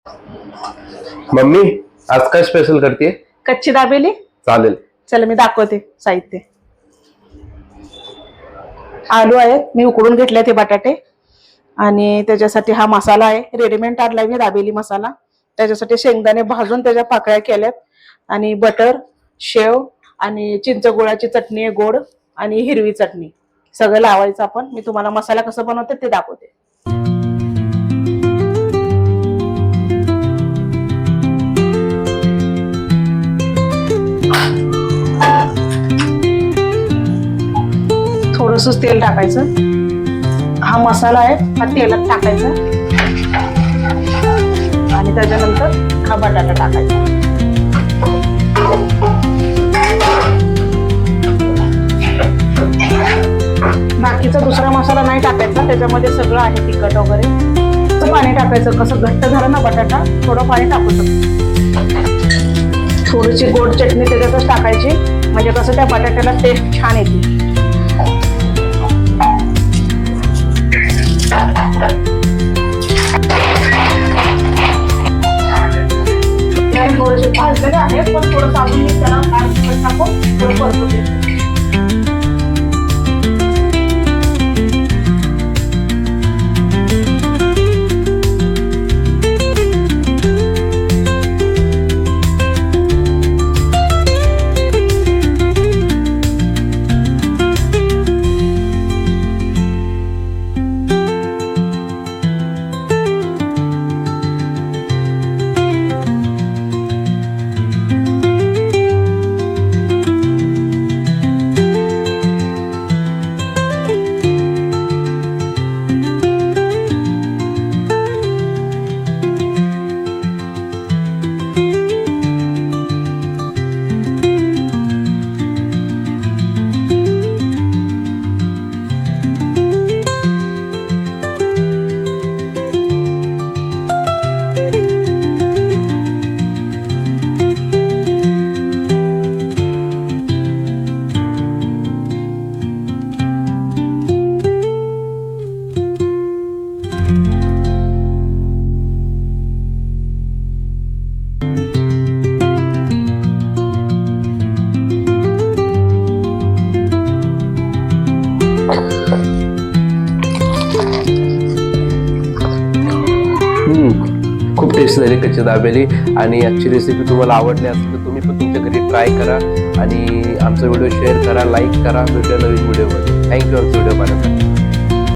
Mummy आज काय special करते? कच्ची दाबेली. चालेल. चला मी दाखवते साहित्य. आलू आहेत, मी उकडून घेतले ते बटाटे, आणि त्याच्यासाठी हा मसाला आहे, रेडीमेड आणलाय मी दाबेली मसाला. त्याच्यासाठी शेंगदाणे भाजून त्याच्या पाकळ्या केल्यात, आणि बटर, शेव आणि चिंच गुळाची चटणी आहे गोड, आणि हिरवी चटणी. सगळं लावायचं आपण. मी तुम्हाला मसाला कसा बनवते ते दाखवते. थोडंसं तेल टाकायचं. हा मसाला आहे, हा तेलात टाकायचा, आणि त्याच्यानंतर हा बटाटा टाकायचा. बाकीचा दुसरा मसाला नाही टाकायचा, त्याच्यामध्ये सगळं आहे तिखट वगैरे. पाणी टाकायचं. कसं घट्ट झालं ना बटाटा, थोडं पाणी टाकू शकतो. थोडीशी गोड चटणी त्याच्यातच टाकायची, म्हणजे कसं त्या बटाट्याला टेस्ट छान येते. थोडेसे भाजलेले आहेत, पण थोडं अजून मी त्याला टाकून थोडं परतून घेते. खूप टेस्ट झाली कच्ची दाबेली. आणि आजची रेसिपी तुम्हाला आवडली असेल तर तुम्ही पण तुमच्या घरी ट्राय करा, आणि आमचा व्हिडिओ शेअर करा, लाईक करा. भेटूया नवीन व्हिडिओमध्ये. थँक्यू आमचा व्हिडिओ पाहण्यासाठी.